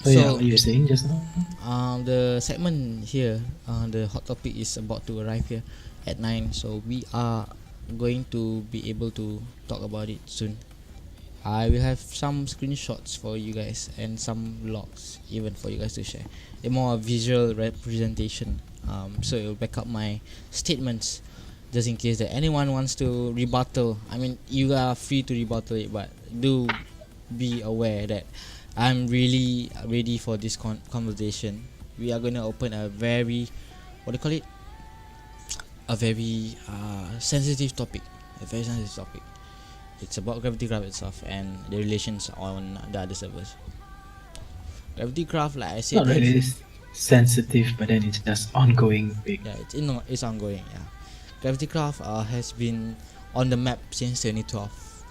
So yeah, what you were saying just now? The segment here, the hot topic is about to arrive here at 9, so we are going to be able to talk about it soon. I will have some screenshots for you guys and some logs even for you guys to share. A more visual representation, so it will back up my statements, just in case that anyone wants to rebuttal. I mean, you are free to rebuttal it, but do be aware that I'm really ready for this conversation. We are going to open a very, what do you call it? A very sensitive topic. A very sensitive topic. It's about GravityCraft itself and the relations on the other servers. GravityCraft, like I said, Not really sensitive, but then it's just ongoing big. Yeah, it's ongoing. Yeah, GravityCraft has been on the map since 2012,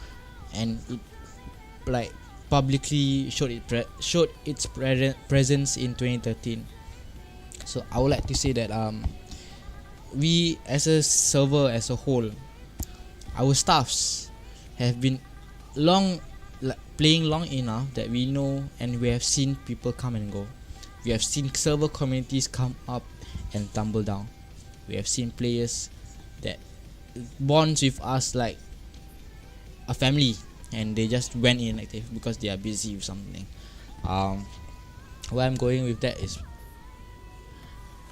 and it like publicly showed its presence in 2013. So I would like to say that we as a server as a whole, our staffs have been playing long enough that we know and we have seen people come and go. We have seen server communities come up and tumble down. We have seen players that bonds with us like a family, and they just went inactive because they are busy with something. Where I'm going with that is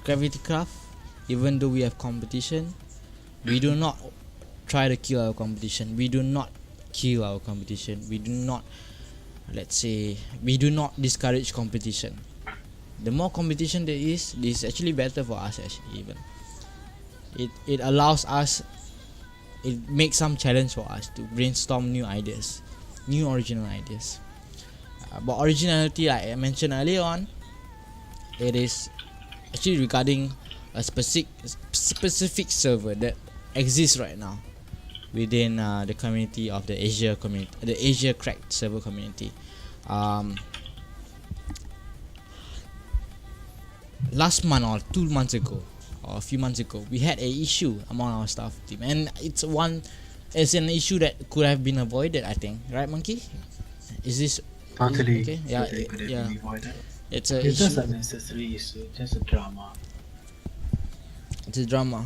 GravityCraft. Even though we have competition, we do not try to kill our competition. We do not kill our competition. We do not, let's say, we do not discourage competition. The more competition there is, this is actually better for us. Actually, even it allows us, it makes some challenge for us to brainstorm new ideas, new original ideas. But originality, like I mentioned earlier on, it is actually regarding a specific server that exists right now within the community of the Asia community, the Asia Cracked server community. Last month or 2 months ago or a few months ago, we had a issue among our staff team, and it's an issue that could have been avoided, I think, right, Monkey? Is this Totally. okay? Yeah, Totally yeah. been avoided. It's a It's issue. just unnecessary issue, just a drama. It's a drama.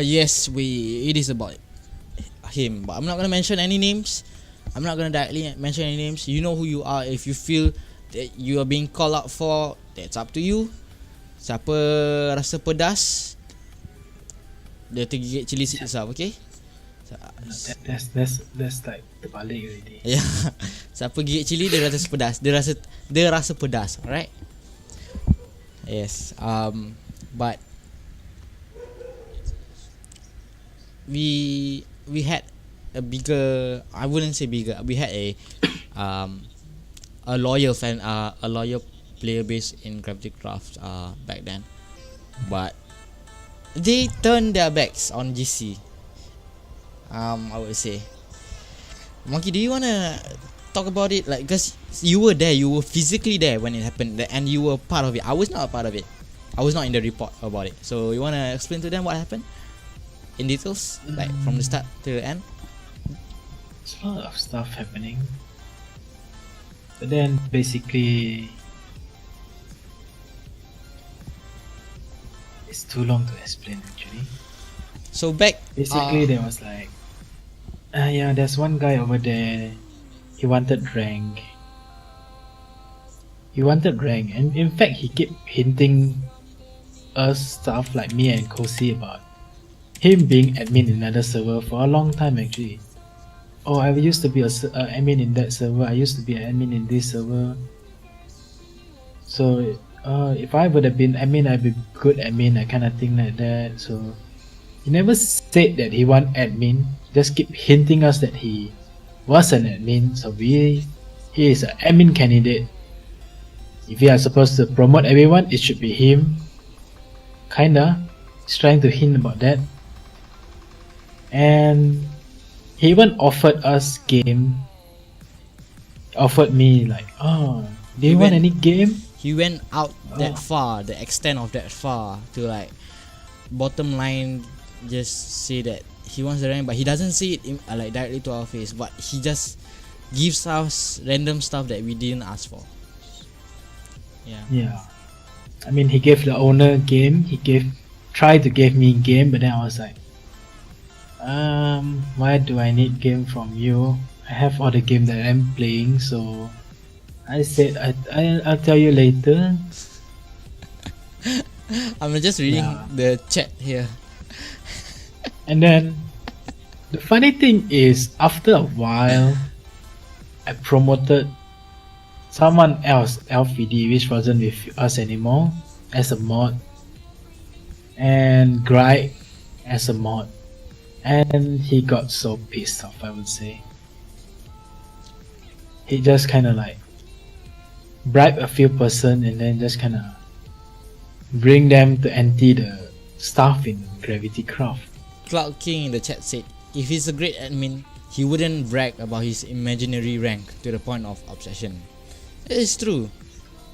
Yes, it is about him, but I'm not gonna mention any names. I'm not gonna directly mention any names. You know who you are. If you feel that you are being called out for, that's up to you. Siapa rasa pedas, dia tergigit cili itself, okay? That's like terbalik already. Yeah. Siapa gigit cili dia rasa pedas. Dia rasa pedas, alright? Yes. But we had a bigger, I wouldn't say bigger, we had a loyal fan, a loyal player base in GravityCraft back then, but they turned their backs on GC. I would say, Monkey, do you wanna talk about it? Like, cause you were there, you were physically there when it happened, and you were part of it. I was not a part of it. I was not in the report about it. So you wanna explain to them what happened in details, like from the start to the end? There's a lot of stuff happening, but then basically it's too long to explain actually. So back, Basically there was like yeah, there's one guy over there, he wanted rank, and in fact he kept hinting us stuff like me and Kosi about him being admin in another server for a long time actually. Oh, I used to be a admin in that server, I used to be an admin in this server, so if I would have been admin, I'd be good admin, that kind of thing like that. So he never said that he want admin, just keep hinting us that he was an admin, so he is an admin candidate. If we are supposed to promote everyone, it should be him. Kinda, he's trying to hint about that. And he even offered us game. Offered me like, oh, do you want any game? He went out that far, the extent of that far, to like, bottom line, just say that he wants the rank, but he doesn't say it like directly to our face, but he just gives us random stuff that we didn't ask for. Yeah. Yeah. I mean, he gave the owner game. Tried to give me game, but then I was like, why do I need game from you? I have all the game that I'm playing, so I said I'll tell you later. I'm just reading Yeah. the chat here. And then the funny thing is, after a while, I promoted someone else, LVD, which wasn't with us anymore, as a mod, and Greg as a mod, and he got so pissed off. I would say he just kind of like bribe a few person and then just kind of bring them to anti the stuff in GravityCraft. Cloud King in the chat said, if he's a great admin, he wouldn't brag about his imaginary rank to the point of obsession. It is true.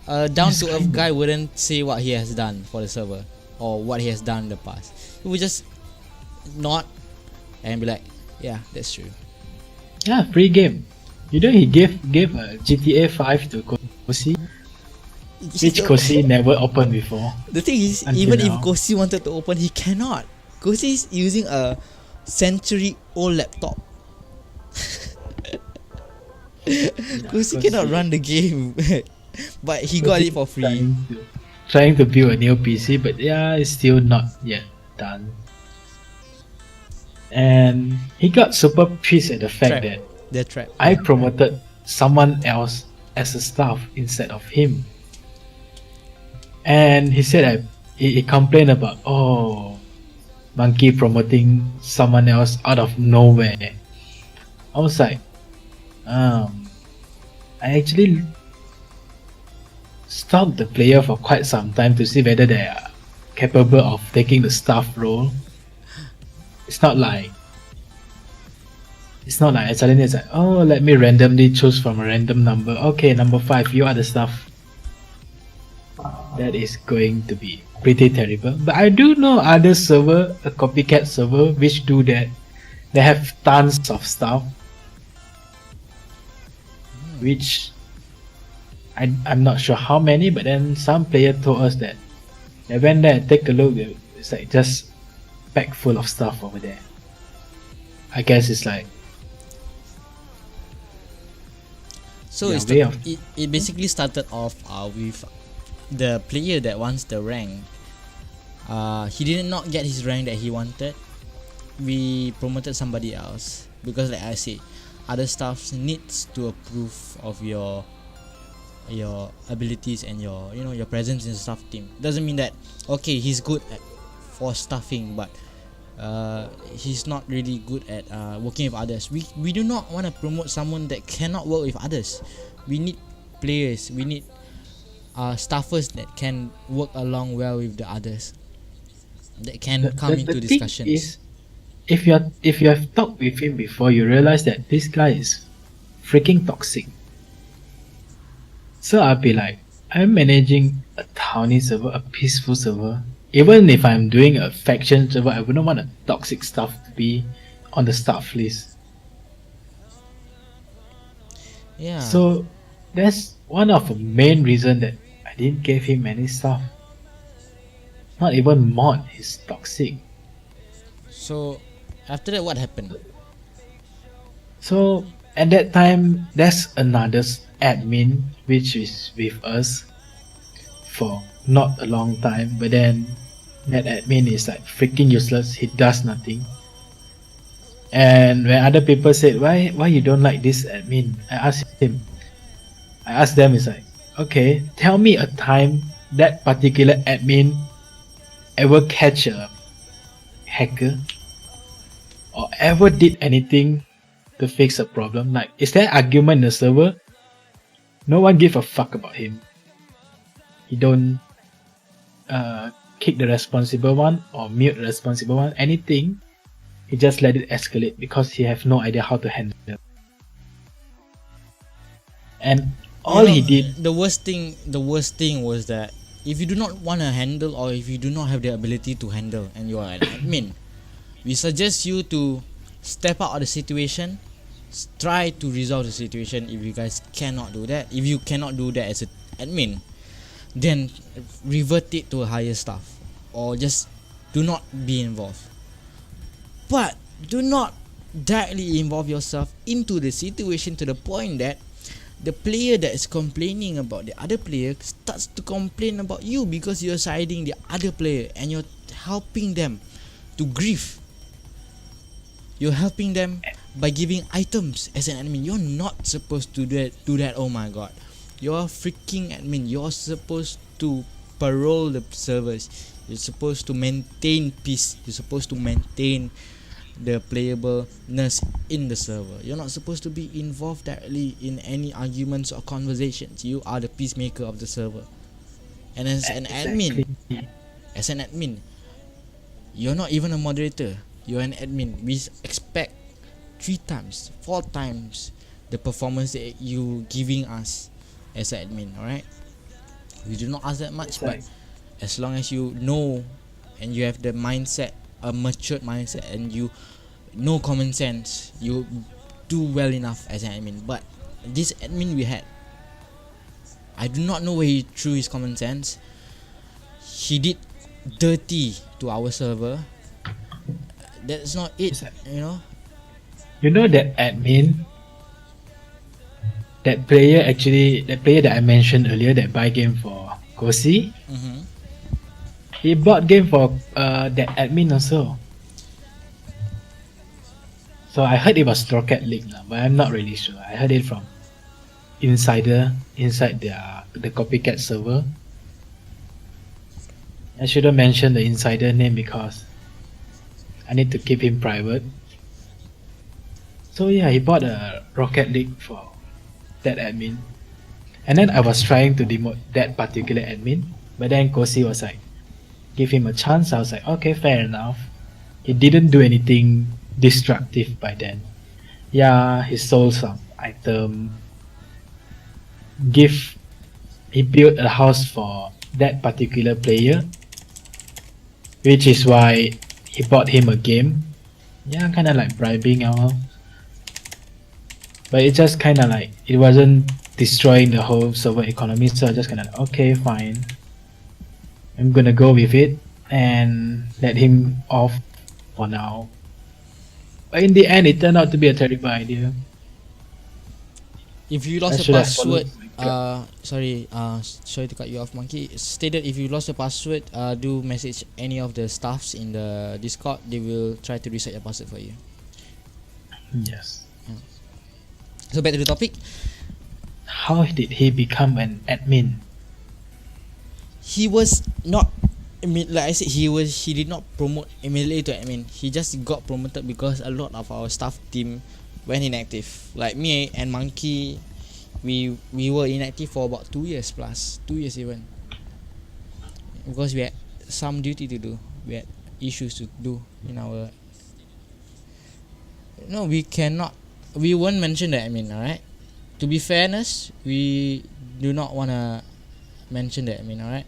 Down to earth guy wouldn't say what he has done for the server or what he has done in the past. He would just nod and be like, yeah, that's true. Yeah, free game. You know, he gave a GTA 5 to Kosi, which Kosi never opened before. The thing is, even if Kosi wanted to open, he cannot. Kosi is using a century-old laptop. Kosi cannot run the game, but he got it for free. Trying to build a new PC, but yeah, it's still not yet done. And he got super pissed at the fact that They're trapped. I promoted someone else as a staff instead of him. And he said he complained about, oh, Monkey promoting someone else out of nowhere. I was like, I actually stalked the player for quite some time to see whether they are capable of taking the staff role. It's not like suddenly it's like, oh, let me randomly choose from a random number. Okay, number 5, you are the staff. That is going to be pretty terrible. But I do know other server, a copycat server, which do that. They have tons of stuff, which I'm not sure how many, but then some player told us that they went there and take a look. It's like just packed full of stuff over there. I guess it's like, so yeah, it basically started off with the player that wants the rank. He did not get his rank that he wanted. We promoted somebody else because, like I said, other staff needs to approve of your abilities and your presence in the staff team. Doesn't mean that okay, he's good for staffing, but he's not really good at working with others. We do not want to promote someone that cannot work with others. We need players. We need staffers that can work along well with the others, that can come into discussions. Thing is, if you have talked with him before, you realize that this guy is freaking toxic. So I'll be like, I'm managing a towny server, a peaceful server. Even if I'm doing a faction server, I wouldn't want a toxic stuff to be on the staff list. Yeah. So that's one of the main reason that I didn't give him any stuff. Not even mod, he's toxic. So after that, what happened? So at that time, there's another admin which is with us for not a long time, but then that admin is like freaking useless. He does nothing. And when other people said, why you don't like this admin, I asked them, it's like, okay, tell me a time that particular admin ever catch a hacker or ever did anything to fix a problem. Like, is there argument in the server? No one give a fuck about him. He don't kick the responsible one or mute the responsible one, anything. He just let it escalate because he have no idea how to handle it. And all he did, the worst thing was that if you do not want to handle, or if you do not have the ability to handle, and you are an admin, we suggest you to step out of the situation, try to resolve the situation. If you guys cannot do that, if you cannot do that as an admin, then revert it to a higher staff, or just do not be involved. But do not directly involve yourself into the situation to the point that the player that is complaining about the other player starts to complain about you because you're siding the other player and you're helping them to grieve. You're helping them by giving items as an admin. You're not supposed to do that. Oh my god. You're freaking admin. You're supposed to parole the servers. You're supposed to maintain peace. You're supposed to maintain the playableness in the server. You're not supposed to be involved directly in any arguments or conversations. You are the peacemaker of the server. And as an admin, you're not even a moderator. You're an admin. We expect 3 times, 4 times the performance that you giving us as an admin. Alright, we do not ask that much, but as long as you know and you have the mindset, a matured mindset, and you know common sense, you do well enough as an admin. But this admin we had, I do not know where he threw his common sense. He did dirty to our server. That's not it, you know. You know that admin, that player that I mentioned earlier that buy game for Kosi, he bought game for that admin also. So I heard it was Rocket League, but I'm not really sure. I heard it from insider inside the copycat server. I shouldn't mention the insider name because I need to keep him private. So yeah, he bought a Rocket League for that admin. And then I was trying to demote that particular admin, but then Kosi was like, give him a chance. I was like, okay, fair enough. He didn't do anything destructive by then. Yeah, he sold some item. He built a house for that particular player, which is why he bought him a game. Yeah, kinda like bribing our. But it just kinda like, it wasn't destroying the whole server economy, so I just kinda like, okay, fine. I'm gonna go with it and let him off for now. But in the end, it turned out to be a terrible idea. If you lost a password, sorry to cut you off, Monkey. Stated if you lost the password, do message any of the staffs in the Discord. They will try to reset your password for you. Yes. So back to the topic. How did he become an admin? He was not. I mean, like I said, he did not promote immediately to admin. He just got promoted because a lot of our staff team went inactive. Like me and Monkey, we were inactive for about 2 years plus, 2 years even, because we had some duty to do. We had issues to do in our. No, we cannot. We won't mention the admin. Alright. To be fairness, we do not wanna mention the admin. Alright.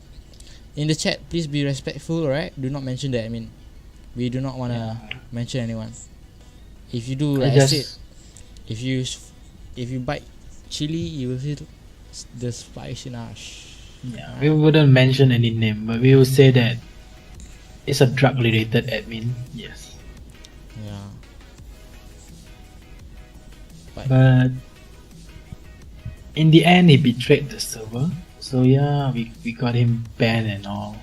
In the chat, please be respectful. Alright. Do not mention the admin. We do not wanna mention anyone. If you do, like I said, if you bite chili, you will feel the spiciness. Yeah, we wouldn't mention any name, but we will say that it's a drug-related admin. Yes. Yeah. But in the end, he betrayed the server. So yeah, we got him banned and all.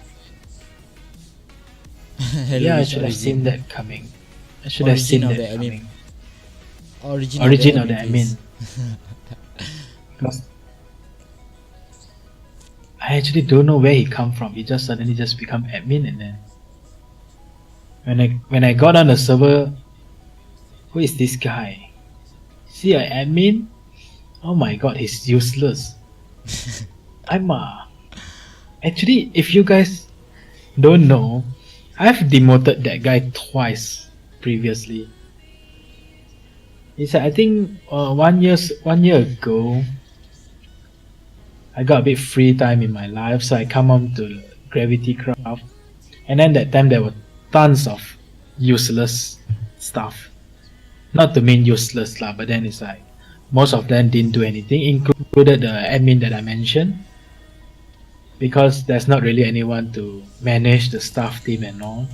Yeah, I should have seen that coming. I should have seen that coming. Origin of the admin. Because I actually don't know where he come from. He just suddenly just become admin, and then when I got on the server, who is this guy? Is he an admin? Oh my god, he's useless. Actually, if you guys don't know, I've demoted that guy twice previously. It's I think 1 year ago, I got a bit free time in my life, so I come on to GravityCraft, and then that time there were tons of useless stuff. Not to mean useless lah, but then it's like most of them didn't do anything, included the admin that I mentioned. because there's not really anyone to manage the staff team and all.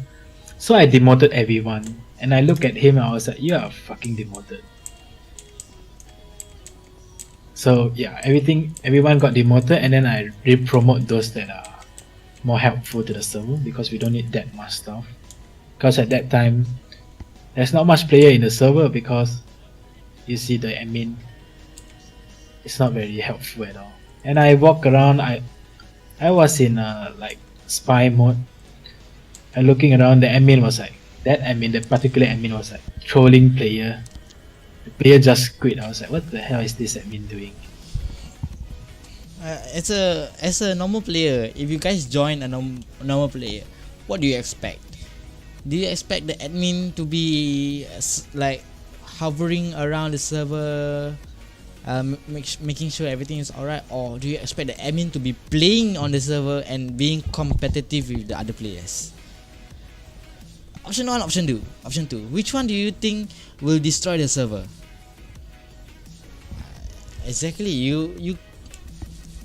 So I demoted everyone, and I look at him and I was like, "You are fucking demoted." So yeah, everyone got demoted, and then I re-promote those that are more helpful to the server because we don't need that much stuff. Because at that time, there's not much player in the server because you see the admin, it's not very helpful at all. And I walk around. I was in like spy mode. And looking around, the admin was like the particular admin was like trolling player. The player just quit. I was like, what the hell is this admin doing? As a normal player, if you guys join a normal player, what do you expect? Do you expect the admin to be like hovering around the server, making sure everything is alright, or do you expect the admin to be playing on the server and being competitive with the other players? Option 1, option 2. Option 2. Which one do you think will destroy the server? Exactly. You.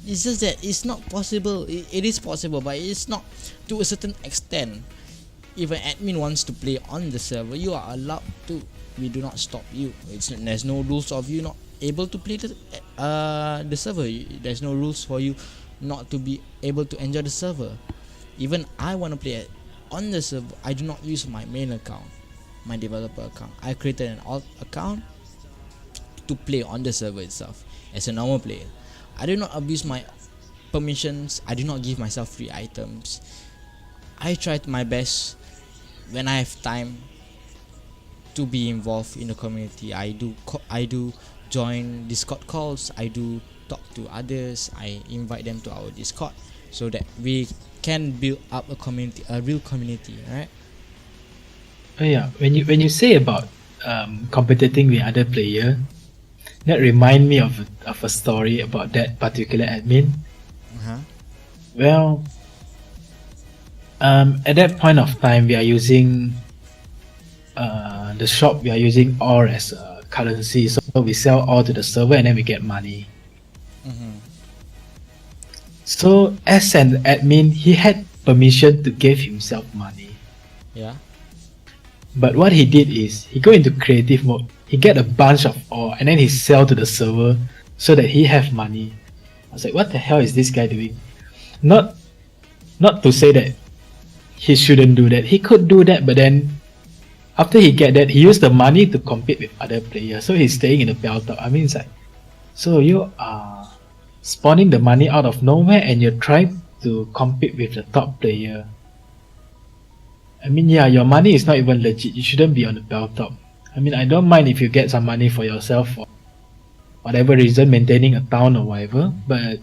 It's just that it's not possible. It is possible, but it's not to a certain extent. If an admin wants to play on the server, you are allowed to. We do not stop you. There's no rules of you not able to play the server. There's no rules for you not to be able to enjoy the server. Even I want to play on the server, I do not use my main account, my developer account. I created an alt account to play on the server itself as a normal player. I do not abuse my permissions. I do not give myself free items. I try my best when I have time to be involved in the community. I do join Discord calls. I do talk to others. I invite them to our Discord so that we can build up a community, a real community, right? Oh yeah, when you say about competing with other player, that remind me of a story about that particular admin. Well, at that point of time, we are using the shop. We are using ore as a currency, so we sell ore to the server and then we get money. So as an admin, he had permission to give himself money. Yeah. But what he did is he go into creative mode. He get a bunch of ore and then he sell to the server so that he have money. I was like, what the hell is this guy doing? Not to say that he shouldn't do that. He could do that, but then after he get that, he used the money to compete with other players. So he's staying in the bell top. I mean, it's like, so you are spawning the money out of nowhere and you're trying to compete with the top player. I mean, yeah, your money is not even legit. You shouldn't be on the bell top. I mean, I don't mind if you get some money for yourself for whatever reason, maintaining a town or whatever, but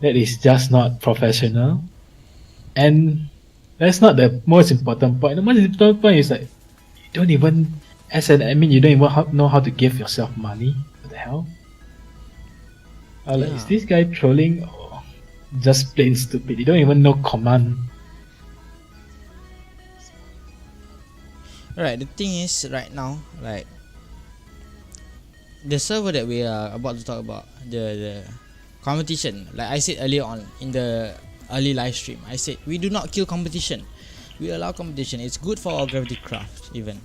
that is just not professional. And that's not the most important point. The most important point is like, you don't even, as an admin, you don't even know how to give yourself money. What the hell? Like, is this guy trolling or just plain stupid? You don't even know command. Alright, the thing is right now, like the server that we are about to talk about, the competition, like I said earlier on in the early live stream, I said we do not kill competition. We allow competition. It's good for our GravityCraft even.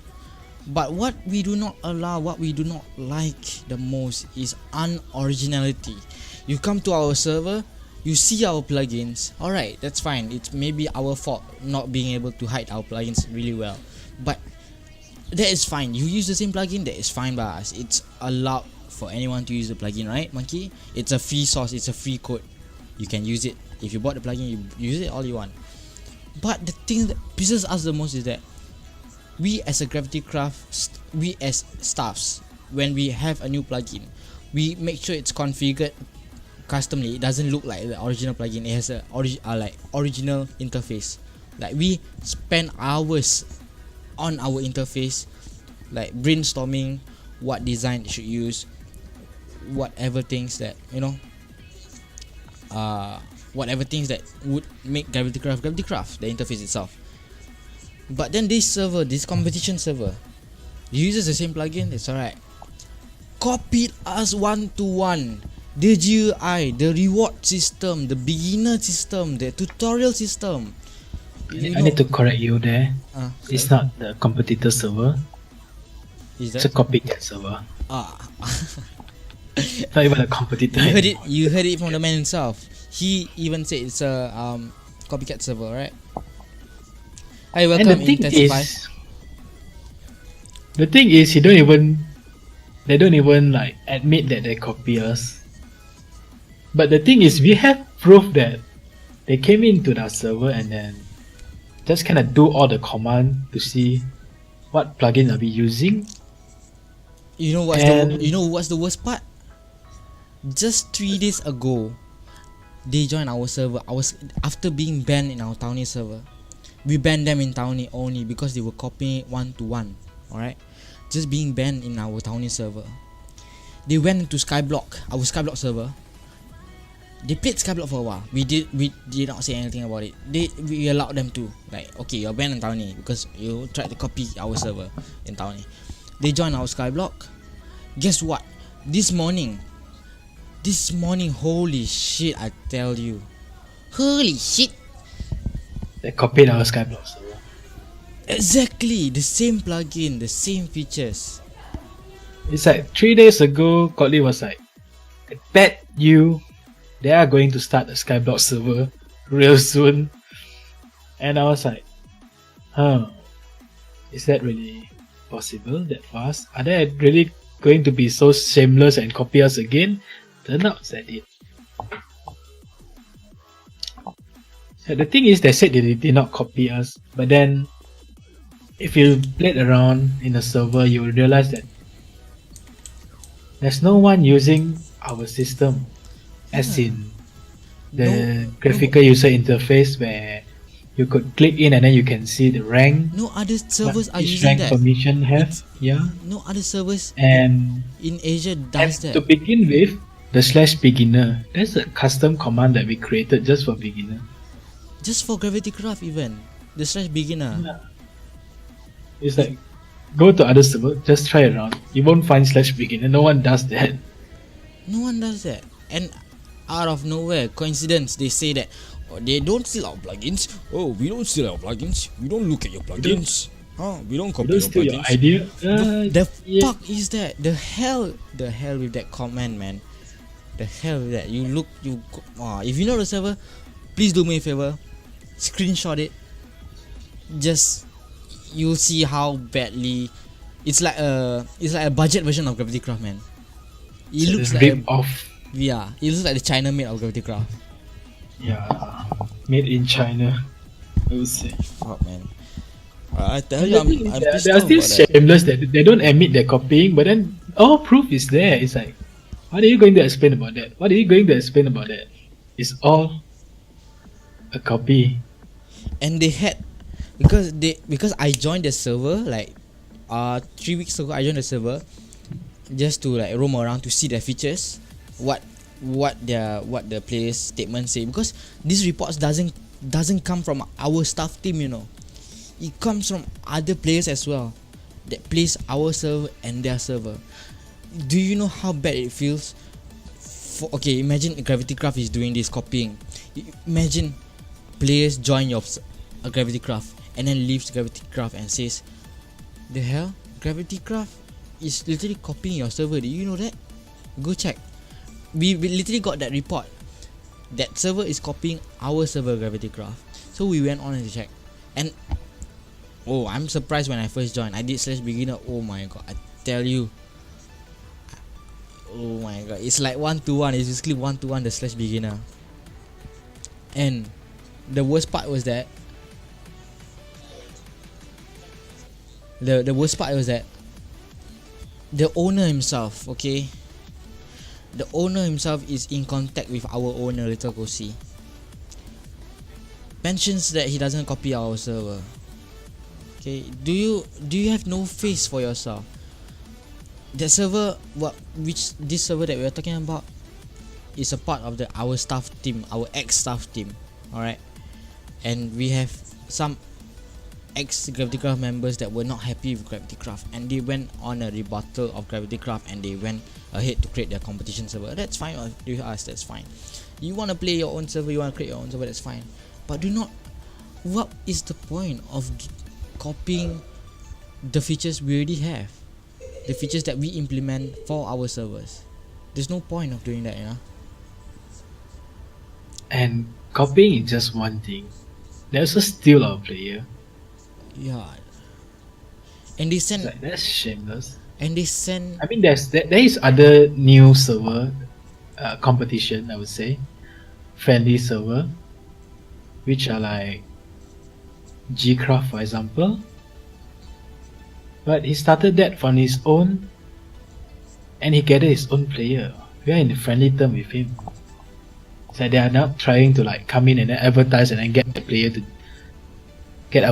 But what we do not allow, what we do not like the most is unoriginality. You come to our server, you see our plugins, alright, that's fine. It's maybe our fault not being able to hide our plugins really well. But that is fine. You use the same plugin, that is fine by us. It's allowed for anyone to use the plugin, right, Monkey? It's a free source, it's a free code. You can use it. If you bought the plugin, you use it all you want. But the thing that pisses us the most is that we as a GravityCraft, we as staffs, when we have a new plugin, we make sure it's configured customly. It doesn't look like the original plugin. It has a original interface. Like we spend hours on our interface, like brainstorming what design it should use, whatever things that whatever things that would make GravityCraft, the interface itself. But then this server, this competition server, uses the same plugin. It's alright. Copied us 1-to-1. the GUI, the reward system, the beginner system, the tutorial system. I need to correct you there. It's Sorry. not the competitor server. Is It's a that? copycat server. Ah, It's not even a competitor. you heard it. anymore. You heard it from the man himself. He even said it's a copycat server, right? Hi, And welcome Intensify. the thing is, they don't even like admit that they copy us. But the thing is, we have proof that they came into the server and then just kind of do all the command to see what plugin are we using. You know what's the worst part? Just 3 days ago, they joined our server. After being banned in our Townie server. We banned them in Townie only because they were copying 1-to-1. Alright? Just being banned in our Townie server. They went into Skyblock, our Skyblock server. They played Skyblock for a while. We did not say anything about it. We allowed them to. Like, okay, you're banned in Townie because you tried to copy our server in Townie. They joined our Skyblock. Guess what? This morning, holy shit, I tell you. Holy shit. They copied our Skyblock server. Exactly, the same plugin, the same features. It's like 3 days ago, Kotlin was like, I bet you they are going to start a Skyblock server real soon. And I was like, is that really possible that fast? Are they really going to be so shameless and copy us again? Turn out that it. So the thing is, they said they did not copy us, but then if you played around in the server, you will realize that there's no one using our system, as in the graphical user interface where you could click in and then you can see the rank. No other servers are each using rank that. permission have, No other servers and in Asia does that. to begin with, the /beginner, that's a custom command that we created just for beginner. Just for GravityCraft even. The /beginner. Yeah. It's like, go to other server, just try around. You won't find /beginner, no one does that. No one does that. And out of nowhere, coincidence, they say that they don't steal our plugins. Oh, we don't steal our plugins. We don't look at your plugins. We don't copy You don't your steal your plugins. idea. The fuck is that? The hell with that comment, man. The hell with that. If you know the server, please do me a favor. Screenshot it. Just you'll see how badly it's like a budget version of GravityCraft, man. It looks like rip off. Yeah, it looks like the China made of GravityCraft. Yeah, made in China, I would say. Fuck, man. I tell you, I'm pissed they are off still about that. shameless that they don't admit they're copying, but then all proof is there. It's like, what are you going to explain about that? What are you going to explain about that? It's all a copy. And they had because I joined the server like 3 weeks ago. I joined the server just to like roam around to see their features, what the players' statements say, because these reports doesn't come from our staff team, you know. It comes from other players as well that plays our server and their server. Do you know how bad it feels? Okay, imagine GravityCraft is doing this copying. Imagine players join your GravityCraft and then leaves GravityCraft and says, the hell, GravityCraft is literally copying your server. Do you know that? Go check. We literally got that report. That server is copying our server, GravityCraft. So we went on and check. And I'm surprised when I first joined. I did /beginner. Oh my god, I tell you. Oh my god, it's like 1-to-1. It's basically 1-to-1 the /beginner. And the worst part was that the worst part was that the owner himself, okay, the owner himself is in contact with our owner, Little Kosi. Mentions that he doesn't copy our server. Okay, do you have no face for yourself? That server, this server that we are talking about is a part of our staff team, our ex-staff team. Alright, and we have some ex-GravityCraft members that were not happy with GravityCraft, and they went on a rebuttal of GravityCraft, and they went ahead to create their competition server. That's fine with us. That's fine. You want to play your own server, you want to create your own server, that's fine. But do not. What is the point of copying the features we already have? The features that we implement for our servers. There's no point of doing that, you know. And copying is just one thing. They also steal our player. Yeah. And they send. Like, that's shameless. And they send. I mean, there is other new server competition, I would say, friendly server, which are like GCraft, for example. But he started that on his own, and he gathered his own player. We are in a friendly term with him. So they are not trying to like come in and then advertise and then get our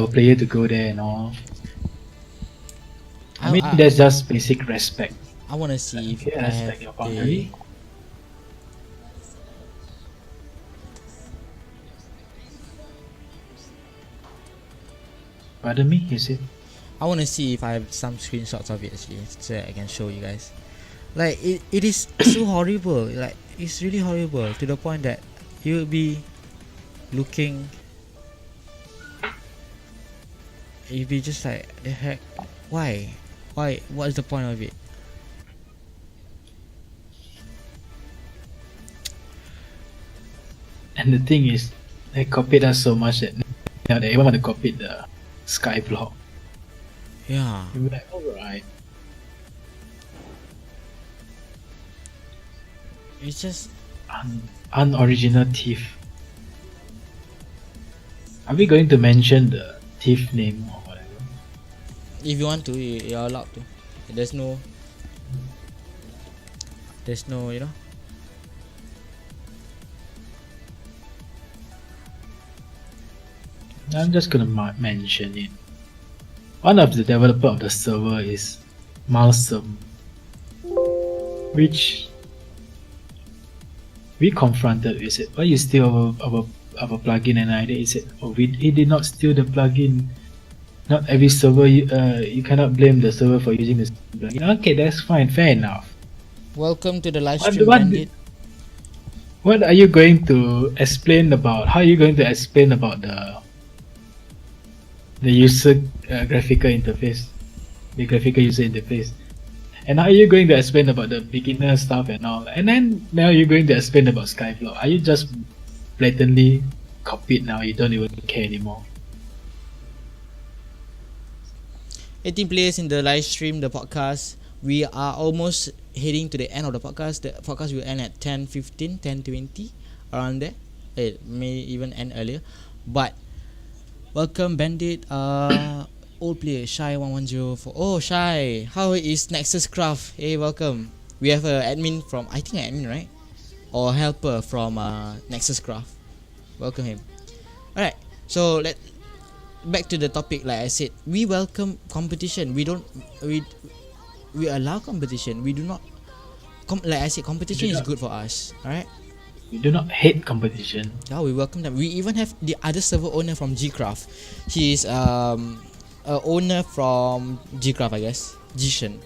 player to go there and all. I mean, that's just basic respect. I want to see if I respect have your boundary. Pardon me, you said? I want to see if I have some screenshots of it actually, so I can show you guys. Like it is so horrible. Like it's really horrible to the point that you'll be looking. You'll be just like, the heck, why? What is the point of it? And the thing is, they copied us so much that now they even want to copy the sky block. Yeah. You'll be like, alright. It's just unoriginal thief. Are we going to mention the thief name or whatever? if you want to, you're allowed to. There's no, you know. I'm just gonna mention it. One of the developer of the server is Malsum, which we confronted. We said, "Why you steal our plugin?" And he said, "Oh, he did not steal the plugin. Not every server. You cannot blame the server for using the plugin." Okay, that's fine. Fair enough. Welcome to the live stream, Bandit. What are you going to explain about? How are you going to explain about the user graphical interface, the graphical user interface, and how are you going to explain about the beginner stuff and all? And then now you're going to explain about Skyblock. Are you just blatantly copied now? You don't even care anymore. 18 players in the live stream, the podcast. We are almost heading to the end of the podcast. The podcast will end at 10:15, 10:20, around there. It may even end earlier. But welcome, Bandit. Old player Shy 1104. Oh, Shy, how is Nexus Craft? Hey, welcome. We have an admin from, I think an admin, right? Or helper from Nexus Craft. Welcome him. Alright, so back to the topic. Like I said, we welcome competition. We allow competition. We do not like I said, competition is good for us. Alright. We do not hate competition. Yeah, we welcome them. We even have the other server owner from GCraft. He is a owner from GCraft, I guess. Jishan.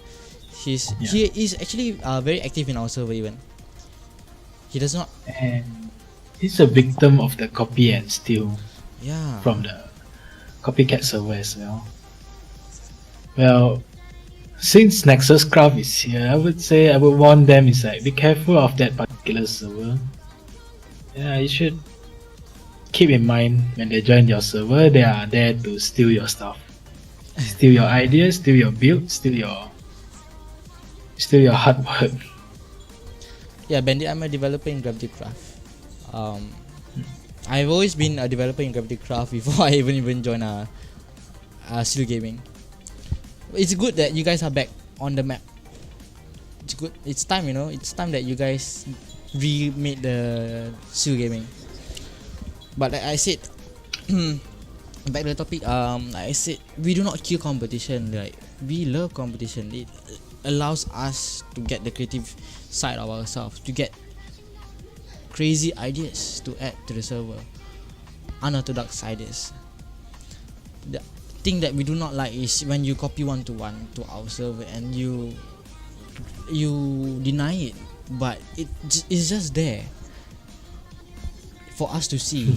He is actually very active in our server even. He does not. And he's a victim of the copy and steal. Yeah. From the copycat server as well. Well, since Nexus Craft is here, I would warn them, is like, be careful of that particular server. Yeah, you should keep in mind when they join your server, they are there to steal your stuff. Steal your ideas, steal your build, steal your hard work. Yeah, Bandit, I'm a developer in GravityCraft. I've always been a developer in GravityCraft before I even joined Steel Gaming. It's good that you guys are back on the map. It's good. It's time, you know. It's time that you guys remade the Steel Gaming. But like I said, back to the topic. Like I said, we do not kill competition. Like, we love competition. It allows us to get the creative side of ourselves, to get crazy ideas to add to the server, unorthodox ideas. thing that we do not like is when you copy one to one to our server and you deny it, but it's just there for us to see.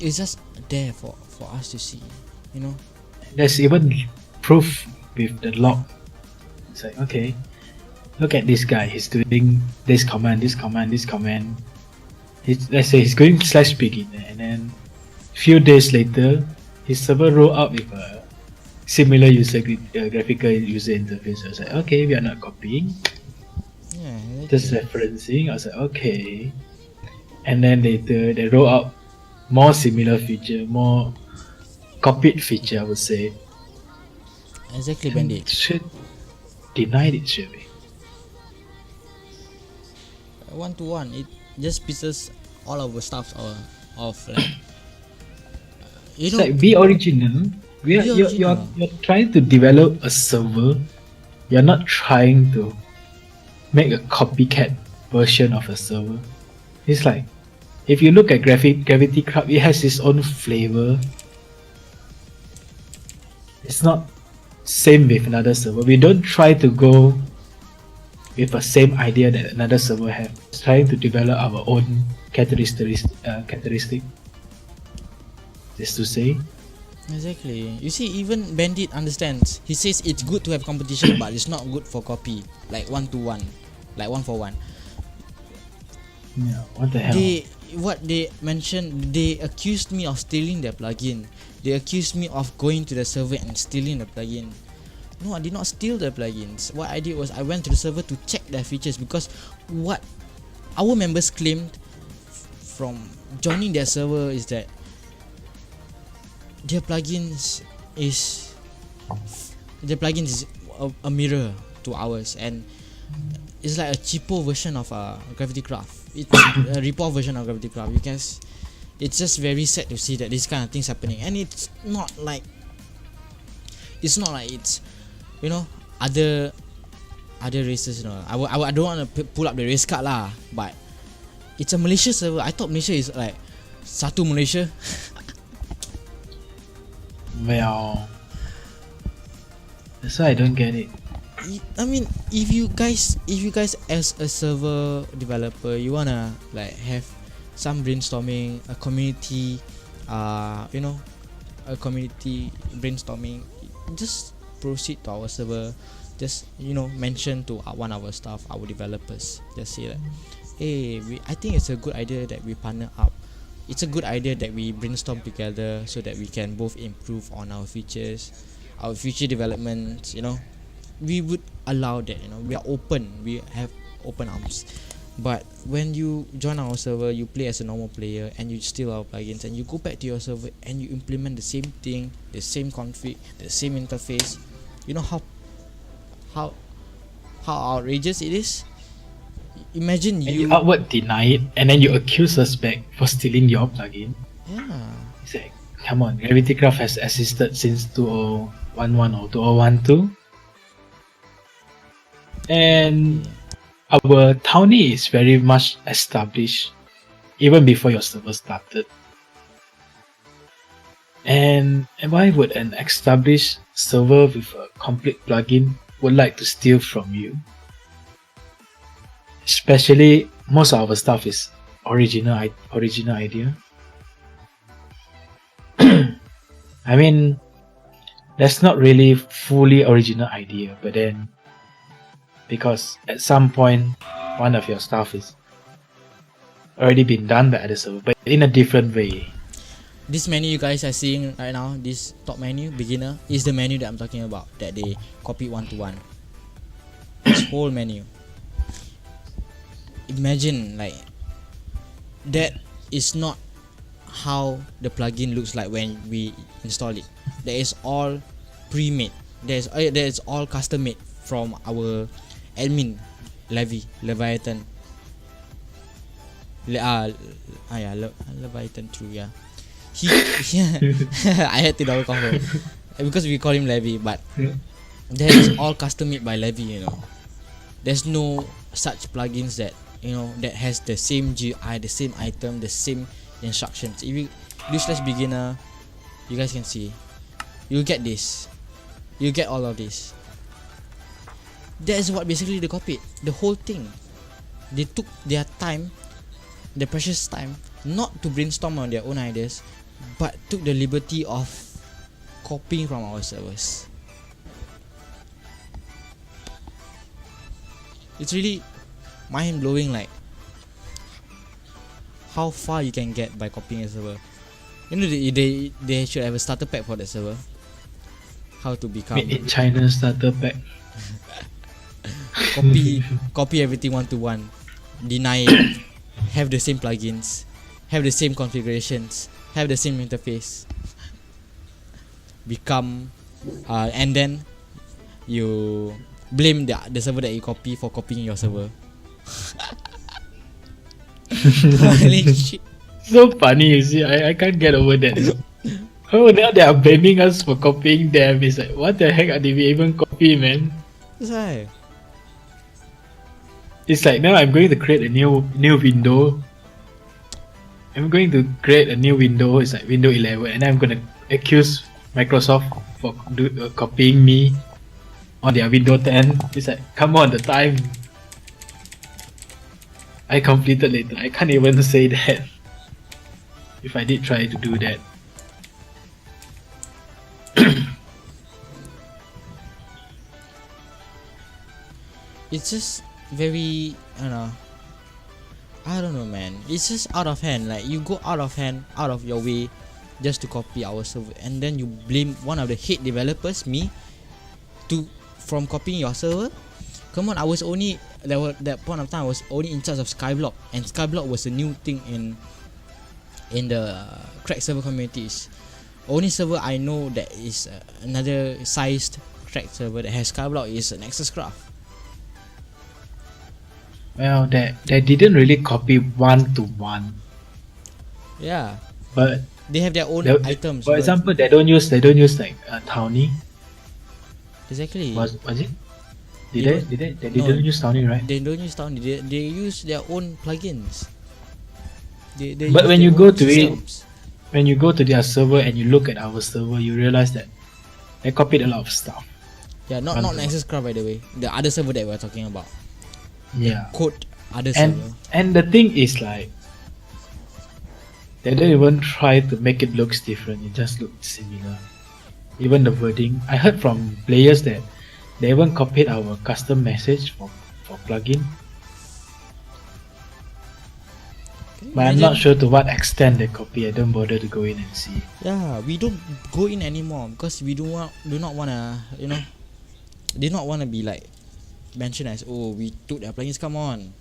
It's just there for us to see, you know. There's even proof with the log. It's like, okay, look at this guy. He's doing this command, this command, this command. Let's say he's going /begin, and then few days later, his server roll out with a similar graphical user interface. I was like, okay, we are not copying, just referencing. I was like, okay. And then later they roll out more similar feature, more copied feature, I would say. Exactly, Bandit. Should denied it, should be. One to one, it just pisses all our stuff off. Like, it's like be original. You're trying to develop a server. You're not trying to make a copycat version of a server. It's like, if you look at GravityCraft, it has its own flavor. It's not same with another server. We don't try to go with the same idea that another server has. It's trying to develop our own characteristic. Just to say. Exactly. You see, even Bandit understands. He says it's good to have competition, but it's not good for copy. Like one to one, like one for one. Yeah. What the hell? What they mentioned, they accused me of stealing their plugin. They accused me of going to the server and stealing the plugin. No, I did not steal the plugins. What I did was I went to the server to check their features, because what our members claimed from joining their server is that their plugins is a mirror to ours, and it's like a cheaper version of GravityCraft. It's a rip-off version of GravityCraft. It's just very sad to see that this kind of things happening, and it's not like it's you know, other races, you know. I don't want to pull up the race card lah, but it's a Malaysia server. I thought Malaysia is like satu Malaysia. Well, that's why I don't get it. I mean, if you guys as a server developer, you wanna like have some brainstorming, a community, you know, a community brainstorming, just proceed to our server. Just, you know, mention to one of our staff, our developers. Just say that, hey, I think it's a good idea that we partner up. It's a good idea that we brainstorm together so that we can both improve on our features, our future developments. You know, we would allow that. You know, we are open. We have open arms. But when you join our server, you play as a normal player and you steal our plugins, and you go back to your server and you implement the same thing, the same config, the same interface. You know how outrageous it is. Imagine you outward deny it, and then you accuse us back for stealing your plugin. Yeah. It's like, come on, GravityCraft has existed since 2011 or 2012, and our townie is very much established even before your server started. And why would an established server with a complete plugin would like to steal from you? Especially most of our stuff is original idea. I mean, that's not really fully original idea, but then because at some point one of your stuff is already been done by other server, but in a different way. This menu you guys are seeing right now, this top menu, beginner, is the menu that I'm talking about, that they copy one to one. This whole menu. Imagine, like, that is not how the plugin looks like when we install it. That is all pre-made. That is all custom made from our admin, Leviathan. Leviathan, true, yeah. I had to double confirm because we call him Levy, but that is all custom made by Levy, you know. There's no such plugins that, you know, that has the same GUI, the same item, the same instructions. If you do /beginner, you guys can see you get this, you get all of this. That is what basically they copied. The whole thing. They took their time, their precious time, not to brainstorm on their own ideas, but took the liberty of copying from our servers. It's really mind blowing, like how far you can get by copying a server. You know, they should have a starter pack for that server. How to become Made in China starter pack. copy everything one to one, deny it, have the same plugins, have the same configurations, have the same interface, become and then you blame the server that you copy for copying your server. Holy shit. So funny, you see, I can't get over that. Oh, now they are blaming us for copying them. It's like, what the heck did we even copy, man? That's why. It's like now I'm going to create a new window. I'm going to create a new window. It's like Windows 11, and I'm gonna accuse Microsoft for copying me on their Windows 10. It's like, come on, the time I completed later. I can't even say that. If I did try to do that. It's just very, I don't know, man. It's just out of hand. Like, you go out of hand, out of your way, just to copy our server, and then you blame one of the head developers, me, from copying your server. Come on, I was only that point of time I was only in charge of Skyblock, and Skyblock was a new thing in the crack server communities. Only server I know that is another sized crack server that has Skyblock is NexusCraft. Well, they didn't really copy one to one. Yeah, but they have their own items. For example, they don't use like Towny. Exactly. Was it? They didn't use Towny, right? They don't use Towny. They use their own plugins. But when you go to it, when you go to their server and you look at our server, you realize that they copied a lot of stuff. Yeah, not NexusCraft, by the way. The other server that we're talking about. Yeah. Code other server. And the thing is, like, they don't even try to make it looks different. It just looks similar. Even the wording. I heard from players that they even copied our custom message for plugin. But I'm not sure to what extent they copy. I don't bother to go in and see. Yeah, we don't go in anymore because we do not wanna, do not wanna be like mentioned as, oh, we took their plugins. Come on,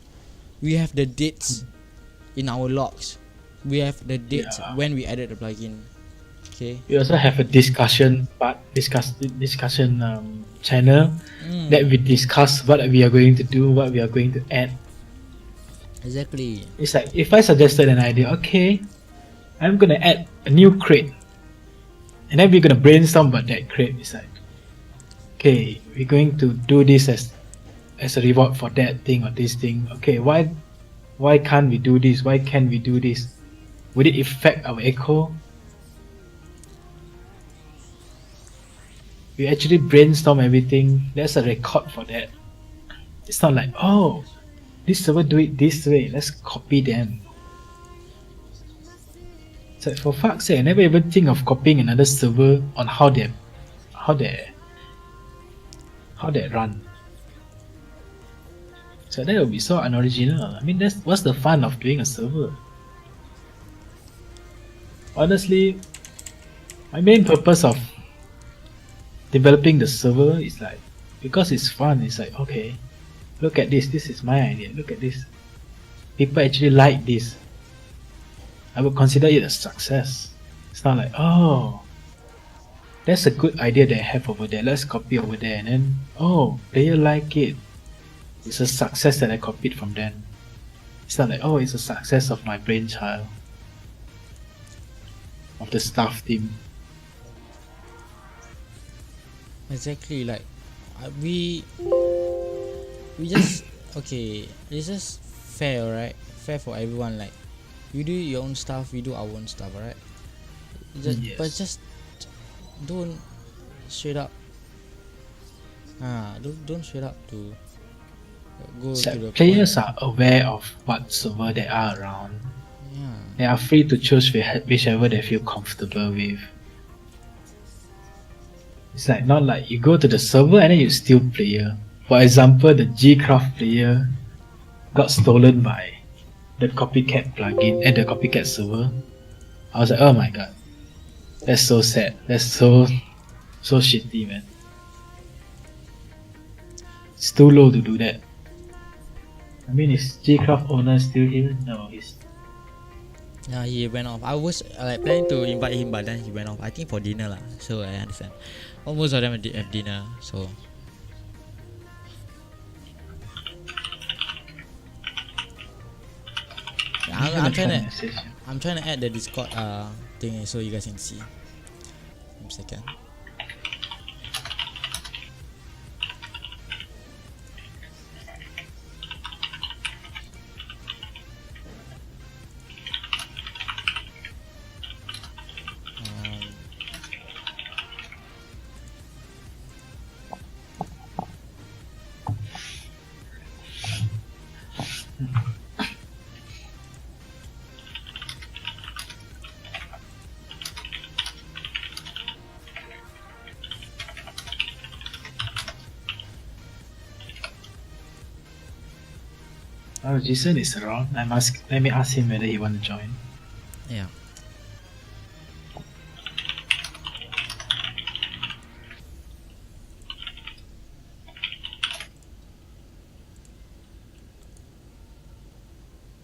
we have the dates in our logs. We have the dates when we added the plugin. Okay. We also have a discussion channel that we discuss what we are going to do, what we are going to add. Exactly. It's like, if I suggested an idea, okay, I'm gonna add a new crate, and then we're gonna brainstorm about that crate. It's like, okay, we're going to do this as a reward for that thing or this thing. Okay, why can't we do this? Why can't we do this? Would it affect our echo? We actually brainstorm everything. There's a record for that. It's not like, oh, this server do it this way, let's copy them. So for fuck's sake, I never even think of copying another server on how they run. So that would be so unoriginal. I mean, what's the fun of doing a server? Honestly, my main purpose of developing the server is like, because it's fun. It's like, okay, look at this is my idea, look at this, people actually like this. I would consider it a success. It's not like, oh, that's a good idea they have over there, let's copy over there, and then, oh, player like it, it's a success that I copied from them. It's not like, oh, it's a success of my brainchild, of the staff team. Exactly, like we just okay, it's just fair, right? Fair for everyone. Like, you do your own stuff, we do our own stuff, right? But just don't straight up. Don't straight up to go It's to like the players point. are aware of what server they are around. Yeah. They are free to choose whichever they feel comfortable with. It's like not like you go to the server and then you steal player. For example, the GCraft player got stolen by the copycat plugin and the copycat server. I was like, oh my god, that's so sad. That's so shitty, man. It's too low to do that. I mean, is GCraft owner still here? No, he's. Yeah, he went off. I was like planning to invite him, but then he went off. I think for dinner lah. So I understand. Almost of them have dinner. So I'm trying to message. I'm trying to add the Discord thing so you guys can see. One second. Oh, Jason is around. Let me ask him whether he want to join. Yeah.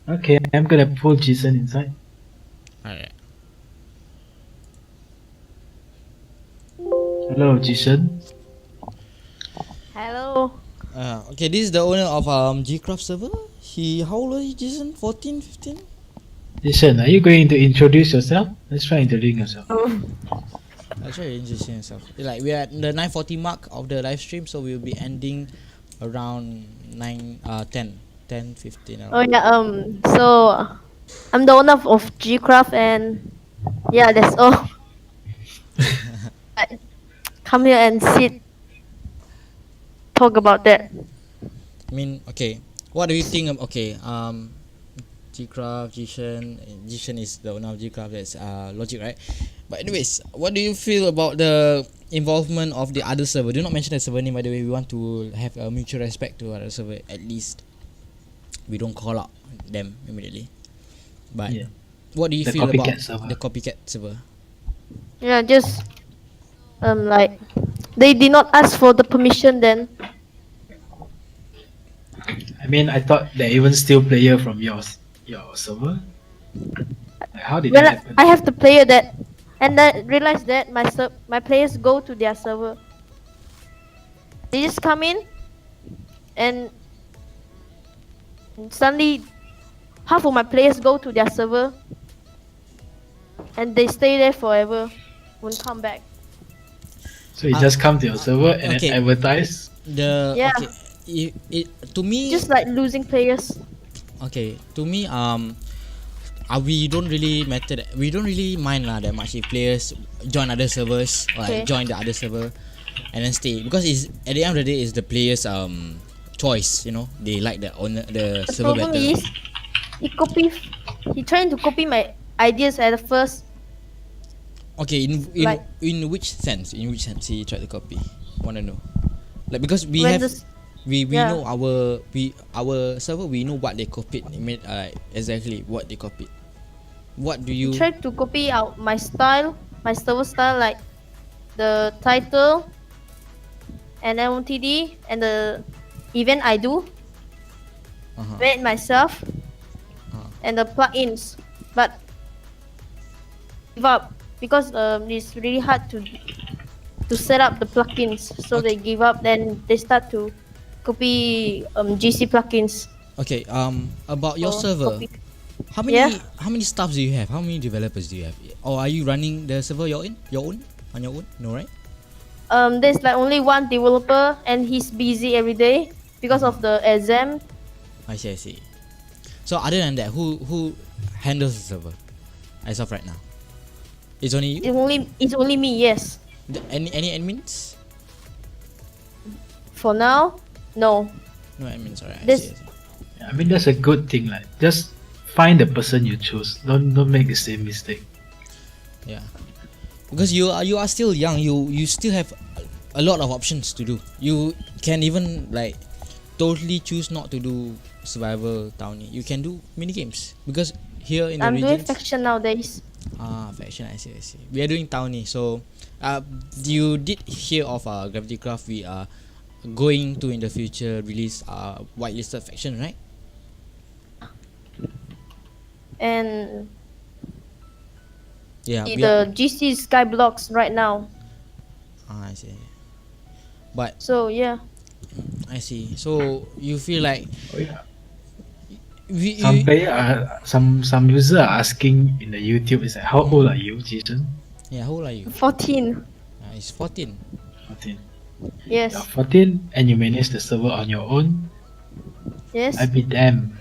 Okay, I'm gonna pull Jason inside. Alright. Hello, Jason. Hello. Okay, this is the owner of GCraft server. How old is Jason? 14, 15? Jason, are you going to introduce yourself? Let's try introducing yourself. I'll try to introduce himself. Like we're at the 9:40 mark of the live stream, so we'll be ending around 10:15 Oh yeah. So I'm the owner of GCraft, and yeah, that's all. Come here and sit. Talk about that. I mean, okay. What do you think of GCraft, Jishan is the owner of GCraft, that's Logic, right? But anyways, what do you feel about the involvement of the other server? Do not mention the server name, by the way. We want to have a mutual respect to other server, at least. We don't call out them immediately. But Yeah. what do you The feel about copycat server. the copycat server? Yeah, just like they did not ask for the permission then. I mean, I thought they even steal player from your server. Like, how did When that happen? I have the player that, and then realize that my players go to their server. They just come in, and suddenly half of my players go to their server, and they stay there forever, won't come back. So you just come to your server and okay. then advertise. Yeah. Okay, to me, Just like losing players. okay, to me, we don't really we don't really mind that much if players join other servers or like Okay. join the other server and then stay, because it's at the end of the day it's the players choice, you know. They like the The server problem better. is he trying to copy my ideas at first. Okay, Like- in which sense he tried to copy? Wanna know? Like, because we When have this- we yeah. know our server, we know what they copied, exactly what they copied. What do you He tried to copy out my style, my server style, like the title and MOTD and the event I do, uh-huh. made myself, Uh-huh. and the plugins, but give up because it's really hard to set up the plugins. So they give up. Then they start to copy GC plugins. Okay, about your or server, copy- how many Yeah. how many staffs do you have? How many developers do you have? Or are you running the server your own on your own? No, right? There's like only one developer, and he's busy every day because of the exam. I see. So other than that, who handles the server as of right now? It's only you? It's only me. Yes. Any admins? For now, no. No admins, alright. I This- see. I mean, that's a good thing. Like, just find the person you choose. Don't make the same mistake. Yeah, because you are still young. You still have a lot of options to do. You can even like totally choose not to do survival townie. You can do mini games because here in the I'm doing regions. faction nowadays. Faction. I see. We are doing townie. So, you did hear of GravityCraft? We are going to in the future release whitelisted faction, right? And Yeah. We are, the GC Skyblocks right now. I see. But So yeah. I see. So you feel like Oh yeah. we Some you, player are some user are asking in the YouTube is like, how old are you, Jason? yeah. How old are you? 14. It's 14. 14. Yes. You're 14 and you manage the server on your own. Yes. I'd be damned.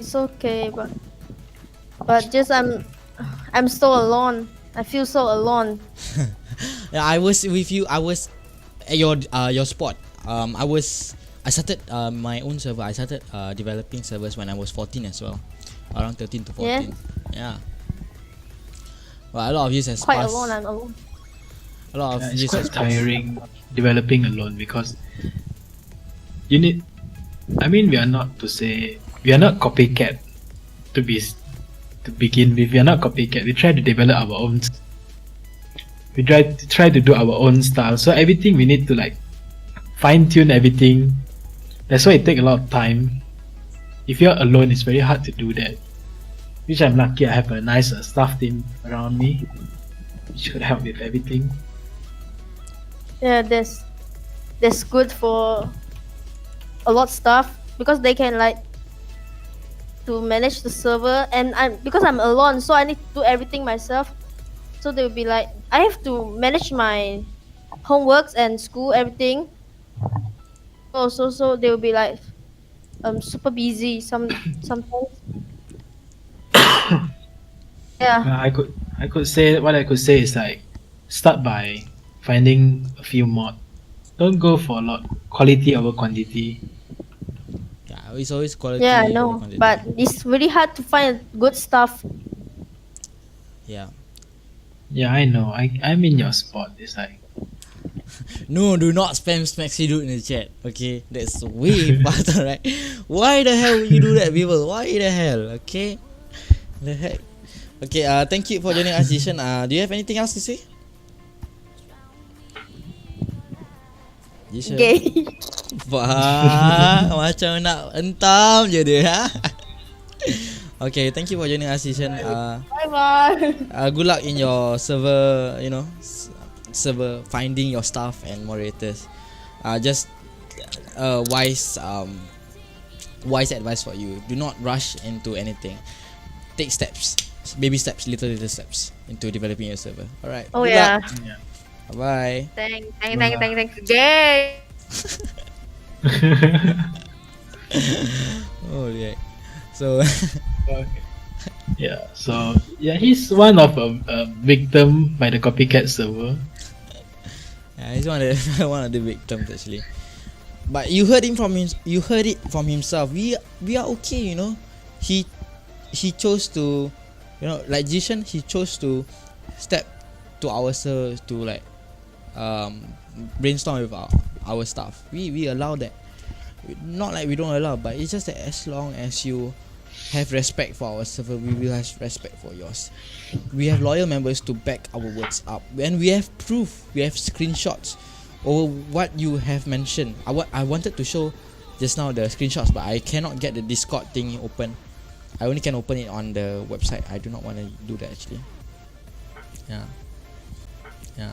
It's okay, but just I'm so alone. I feel so alone. Yeah, I was with you. I was at your spot. I started my own server. I started developing servers when I was 14 as well, around 13 to 14. Yeah. Well, a lot of years has Quite passed. alone. I'm alone. A lot of It's years has quite passed. tiring developing alone because you need. I mean, we are not copycat to begin with. We are not copycat. We try to develop our own. We try to do our own style. So everything we need to like fine tune everything. That's why it take a lot of time. If you're alone, it's very hard to do that. Which I'm lucky I have a nice staff team around me, which could help with everything. Yeah, that's good for a lot of stuff because they can like to manage the server, and because I'm alone, so I need to do everything myself. So they will be like, I have to manage my homeworks and school, everything. Also, so they will be like, super busy sometimes. Yeah, I could say what I could say is like start by finding a few mod. Don't go for a lot. Quality over quantity. Yeah, it's always quality. yeah, I over know, quantity. but it's really hard to find good stuff. Yeah. Yeah, I know. I'm in your spot. It's like No, do not spam Smexy dude in the chat. Okay, that's way faster, right? Why the hell would you do that, people? Why the hell? Okay, the heck. Okay, thank you for joining us, Jason. Do you have anything else to say? Jason. Gay. Wah, macam nak entam je dia. Ha? Okay, thank you for joining us, Jason. Bye bye. Good luck in your server. Server finding your staff and moderators. Just wise advice for you. Do not rush into anything. Take steps, baby steps, little steps into developing your server. All right. Oh Good yeah. luck. yeah. Bye. Thanks. Gay. Oh yeah. So Okay. Yeah. So yeah, he's one of a victim by the copycat server. yeah, he's one of the victims actually. But you heard him from him. You heard it from himself. We are okay. He chose to, like Jishan. He chose to step to our server to like brainstorm with our staff. We allow that. Not like we don't allow, but it's just that as long as you have respect for our server, we will have respect for yours. We have loyal members to back our words up, and we have proof. We have screenshots over what you have mentioned. I wanted to show just now the screenshots, but I cannot get the Discord thingy open. I only can open it on the website. I do not want to do that actually. Yeah.